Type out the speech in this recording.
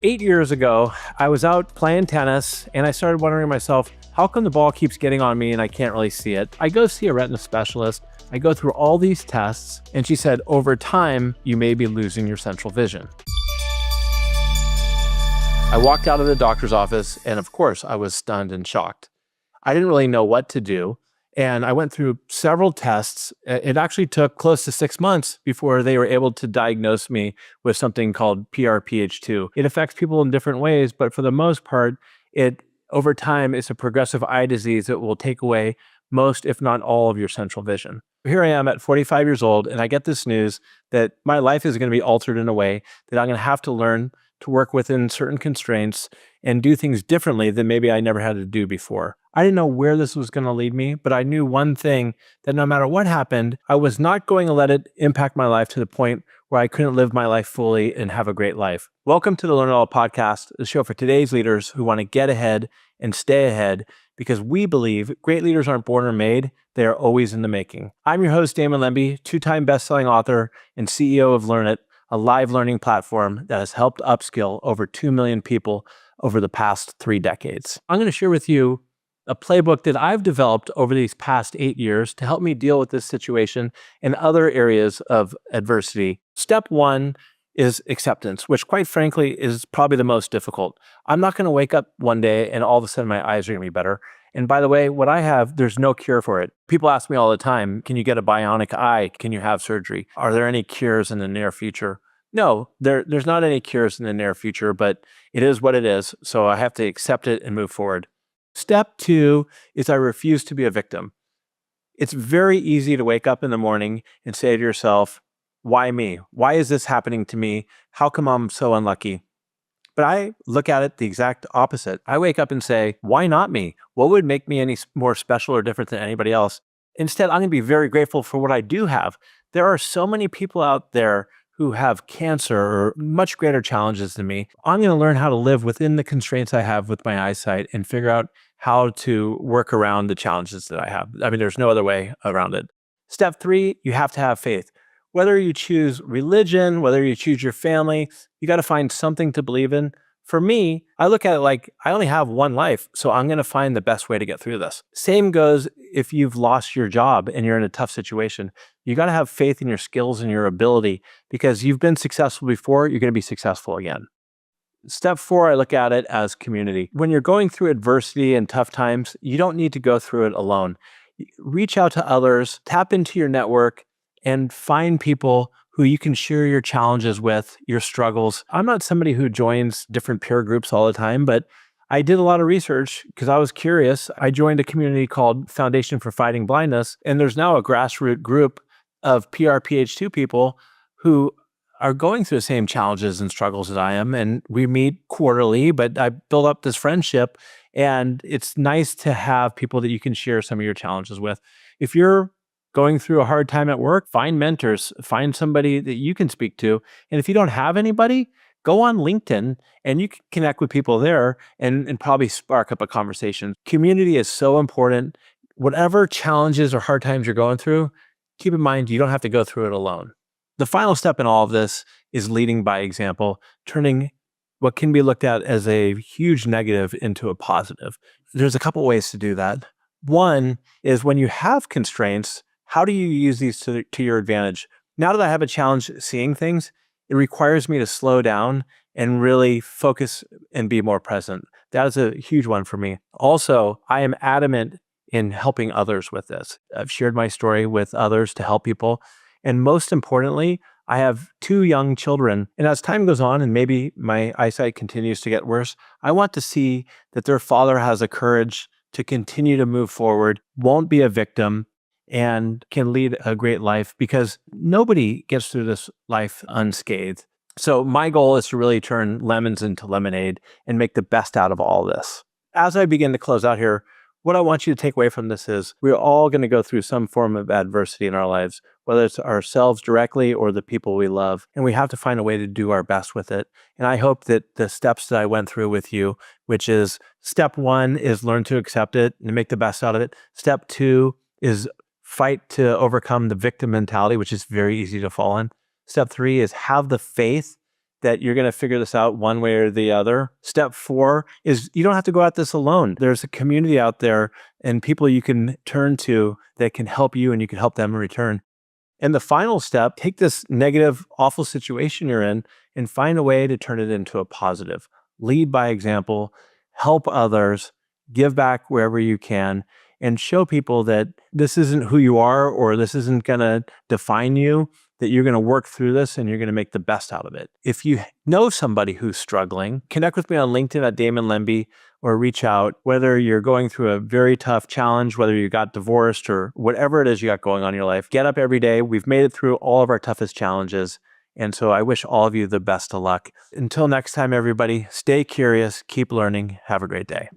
8 years ago, I was out playing tennis and I started wondering to myself, how come the ball keeps getting on me and I can't really see it? I go see a retina specialist. I go through all these tests and she said, over time, you may be losing your central vision. I walked out of the doctor's office and of course I was stunned and shocked. I didn't really know what to do. And I went through several tests. It actually took close to 6 months before they were able to diagnose me with something called PRPH2. It affects people in different ways, but for the most part, over time, it's a progressive eye disease that will take away most, if not all, of your central vision. Here I am at 45 years old, and I get this news that my life is going to be altered in a way that I'm going to have to learn to work within certain constraints and do things differently than maybe I never had to do before. I didn't know where this was going to lead me, but I knew one thing, that no matter what happened, I was not going to let it impact my life to the point where I couldn't live my life fully and have a great life. Welcome to the Learn It All podcast, the show for today's leaders who want to get ahead and stay ahead, because we believe great leaders aren't born or made, they are always in the making. I'm your host, Damon Lembi, two-time best-selling author and CEO of Learn It, a live learning platform that has helped upskill over 2 million people over the past 3 decades. I'm going to share with you a playbook that I've developed over these past 8 years to help me deal with this situation and other areas of adversity. Step 1 is acceptance, which quite frankly is probably the most difficult. I'm not going to wake up one day and all of a sudden my eyes are going to be better. And by the way, what I have, there's no cure for it. People ask me all the time, can you get a bionic eye? Can you have surgery? Are there any cures in the near future? No, there's not any cures in the near future, but it is what it is. So I have to accept it and move forward. Step 2 is I refuse to be a victim. It's very easy to wake up in the morning and say to yourself, why me? Why is this happening to me? How come I'm so unlucky? But I look at it the exact opposite. I wake up and say, why not me? What would make me any more special or different than anybody else? Instead, I'm going to be very grateful for what I do have. There are so many people out there who have cancer or much greater challenges than me. I'm going to learn how to live within the constraints I have with my eyesight and figure out how to work around the challenges that I have. I mean, there's no other way around it. Step 3, you have to have faith. Whether you choose religion, whether you choose your family, you got to find something to believe in. For me, I look at it like I only have one life, so I'm going to find the best way to get through this. Same goes if you've lost your job and you're in a tough situation. You got to have faith in your skills and your ability, because you've been successful before, you're going to be successful again. Step 4, I look at it as community. When you're going through adversity and tough times, you don't need to go through it alone. Reach out to others, tap into your network, and find people who you can share your challenges with, your struggles. I'm not somebody who joins different peer groups all the time, but I did a lot of research because I was curious. I joined a community called Foundation for Fighting Blindness, and there's now a grassroots group of PRPH2 people who are going through the same challenges and struggles as I am. And we meet quarterly, but I built up this friendship, and it's nice to have people that you can share some of your challenges with. If you're going through a hard time at work, find mentors, find somebody that you can speak to. And if you don't have anybody, go on LinkedIn and you can connect with people there and probably spark up a conversation. Community is so important. Whatever challenges or hard times you're going through, keep in mind, you don't have to go through it alone. The final step in all of this is leading by example, turning what can be looked at as a huge negative into a positive. There's a couple ways to do that. One is when you have constraints, how do you use these to your advantage? Now that I have a challenge seeing things, it requires me to slow down and really focus and be more present. That is a huge one for me. Also, I am adamant in helping others with this. I've shared my story with others to help people. And most importantly, I have 2 young children. And as time goes on and maybe my eyesight continues to get worse, I want to see that their father has the courage to continue to move forward, won't be a victim, and can lead a great life, because nobody gets through this life unscathed. So my goal is to really turn lemons into lemonade and make the best out of all this. As I begin to close out here, what I want you to take away from this is we're all going to go through some form of adversity in our lives, whether it's ourselves directly or the people we love, and we have to find a way to do our best with it. And I hope that the steps that I went through with you, which is step 1 is learn to accept it and make the best out of it. Step 2 is fight to overcome the victim mentality, which is very easy to fall in. Step 3 is have the faith that you're going to figure this out one way or the other. Step 4 is you don't have to go at this alone. There's a community out there and people you can turn to that can help you and you can help them in return. And the final step, take this negative, awful situation you're in and find a way to turn it into a positive. Lead by example, help others, give back wherever you can, and show people that this isn't who you are or this isn't going to define you, that you're going to work through this and you're going to make the best out of it. If you know somebody who's struggling, connect with me on LinkedIn at Damon Lembi or reach out, whether you're going through a very tough challenge, whether you got divorced or whatever it is you got going on in your life. Get up every day. We've made it through all of our toughest challenges. And so I wish all of you the best of luck. Until next time, everybody, stay curious, keep learning. Have a great day.